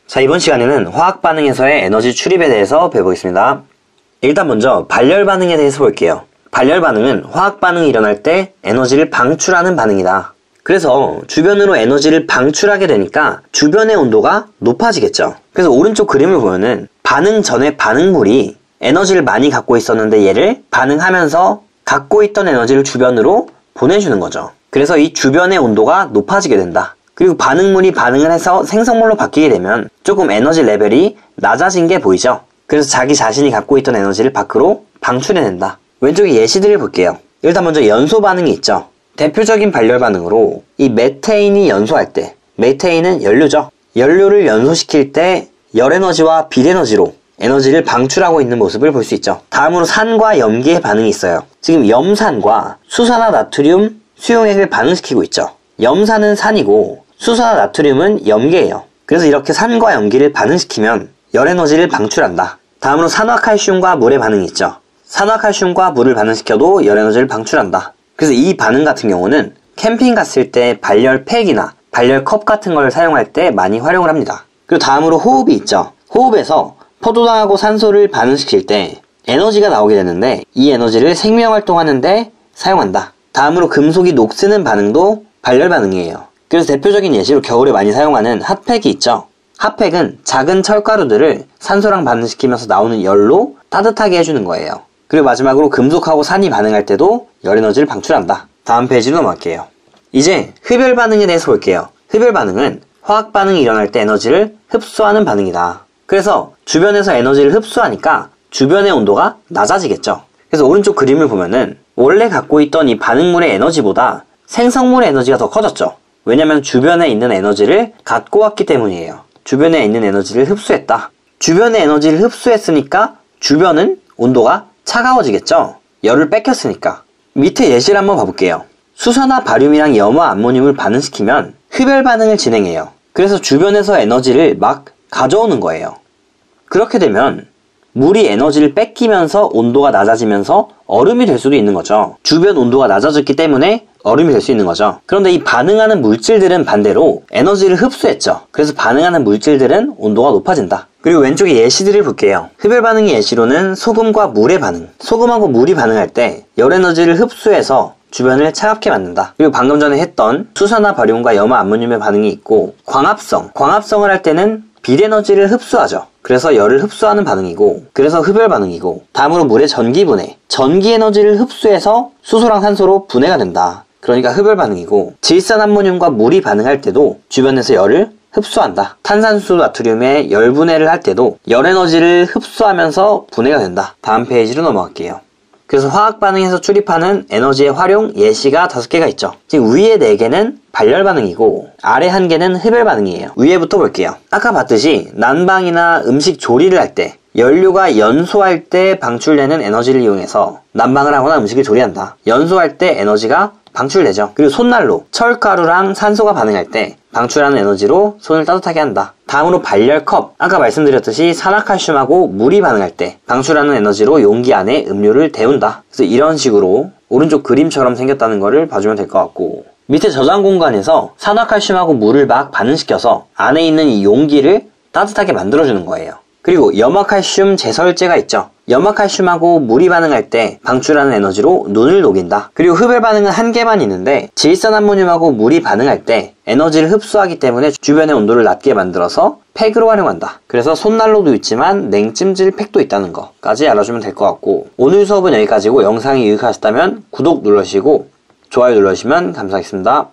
자, 이번 시간에는 화학 반응에서의 에너지 출입에 대해서 배워보겠습니다. 일단 먼저 발열 반응에 대해서 볼게요. 발열 반응은 화학 반응이 일어날 때 에너지를 방출하는 반응이다. 그래서 주변으로 에너지를 방출하게 되니까 주변의 온도가 높아지겠죠. 그래서 오른쪽 그림을 보면은 반응 전에 반응물이 에너지를 많이 갖고 있었는데 얘를 반응하면서 갖고 있던 에너지를 주변으로 보내주는 거죠. 그래서 이 주변의 온도가 높아지게 된다. 그리고 반응물이 반응을 해서 생성물로 바뀌게 되면 조금 에너지 레벨이 낮아진 게 보이죠. 그래서 자기 자신이 갖고 있던 에너지를 밖으로 방출해낸다. 왼쪽에 예시들을 볼게요. 일단 먼저 연소 반응이 있죠. 대표적인 발열 반응으로 이 메테인이 연소할 때, 메테인은 연료죠. 연료를 연소시킬 때 열에너지와 빌에너지로 에너지를 방출하고 있는 모습을 볼 수 있죠. 다음으로 산과 염기의 반응이 있어요. 지금 염산과 수산화 나트륨 수용액을 반응시키고 있죠. 염산은 산이고 수산화 나트륨은 염계예요. 그래서 이렇게 산과 염기를 반응시키면 열에너지를 방출한다. 다음으로 산화칼슘과 물의 반응이 있죠. 산화칼슘과 물을 반응시켜도 열에너지를 방출한다. 그래서 이 반응 같은 경우는 캠핑 갔을 때 발열팩이나 발열컵 같은 걸 사용할 때 많이 활용을 합니다. 그리고 다음으로 호흡이 있죠. 호흡에서 포도당하고 산소를 반응시킬 때 에너지가 나오게 되는데 이 에너지를 생명활동하는데 사용한다. 다음으로 금속이 녹쓰는 반응도 발열 반응이에요. 그래서 대표적인 예시로 겨울에 많이 사용하는 핫팩이 있죠. 핫팩은 작은 철가루들을 산소랑 반응시키면서 나오는 열로 따뜻하게 해주는 거예요. 그리고 마지막으로 금속하고 산이 반응할 때도 열에너지를 방출한다. 다음 페이지로 넘어갈게요. 이제 흡열 반응에 대해서 볼게요. 흡열 반응은 화학 반응이 일어날 때 에너지를 흡수하는 반응이다. 그래서 주변에서 에너지를 흡수하니까 주변의 온도가 낮아지겠죠. 그래서 오른쪽 그림을 보면은 원래 갖고 있던 이 반응물의 에너지보다 생성물의 에너지가 더 커졌죠. 왜냐면 주변에 있는 에너지를 갖고 왔기 때문이에요. 주변에 있는 에너지를 흡수했다. 주변의 에너지를 흡수했으니까 주변은 온도가 차가워지겠죠. 열을 뺏겼으니까. 밑에 예시를 한번 봐볼게요. 수산화 바륨이랑 염화 암모늄을 반응시키면 흡열 반응을 진행해요. 그래서 주변에서 에너지를 막 가져오는 거예요. 그렇게 되면 물이 에너지를 뺏기면서 온도가 낮아지면서 얼음이 될 수도 있는 거죠. 주변 온도가 낮아졌기 때문에 얼음이 될 수 있는 거죠. 그런데 이 반응하는 물질들은 반대로 에너지를 흡수했죠. 그래서 반응하는 물질들은 온도가 높아진다. 그리고 왼쪽에 예시들을 볼게요. 흡열 반응의 예시로는 소금과 물의 반응. 소금하고 물이 반응할 때 열에너지를 흡수해서 주변을 차갑게 만든다. 그리고 방금 전에 했던 수산화 바륨과 염화 암모늄의 반응이 있고 광합성을 할 때는 빌에너지를 흡수하죠. 그래서 열을 흡수하는 반응이고 그래서 흡열 반응이고 다음으로 물의 전기분해. 전기 에너지를 흡수해서 수소랑 산소로 분해가 된다. 그러니까 흡열 반응이고 질산암모늄과 물이 반응할 때도 주변에서 열을 흡수한다. 탄산수 나트륨의 열분해를 할 때도 열에너지를 흡수하면서 분해가 된다. 다음 페이지로 넘어갈게요. 그래서 화학 반응에서 출입하는 에너지의 활용 예시가 5개가 있죠. 지금 위에 4개는 발열 반응이고 아래 1개는 흡열 반응이에요. 위에부터 볼게요. 아까 봤듯이 난방이나 음식 조리를 할 때 연료가 연소할 때 방출되는 에너지를 이용해서 난방을 하거나 음식을 조리한다. 연소할 때 에너지가 방출되죠. 그리고 손난로, 철가루랑 산소가 반응할 때 방출하는 에너지로 손을 따뜻하게 한다. 다음으로 발열컵, 아까 말씀드렸듯이 산화칼슘하고 물이 반응할 때 방출하는 에너지로 용기 안에 음료를 데운다. 그래서 이런 식으로 오른쪽 그림처럼 생겼다는 거를 봐주면 될 것 같고 밑에 저장 공간에서 산화칼슘하고 물을 막 반응시켜서 안에 있는 이 용기를 따뜻하게 만들어주는 거예요. 그리고 염화칼슘 제설제가 있죠. 염화칼슘하고 물이 반응할 때 방출하는 에너지로 눈을 녹인다. 그리고 흡열 반응은 1개만 있는데 질산암모늄하고 물이 반응할 때 에너지를 흡수하기 때문에 주변의 온도를 낮게 만들어서 팩으로 활용한다. 그래서 손난로도 있지만 냉찜질 팩도 있다는 거까지 알아주면 될 것 같고 오늘 수업은 여기까지고 영상이 유익하셨다면 구독 눌러주시고 좋아요 눌러주시면 감사하겠습니다.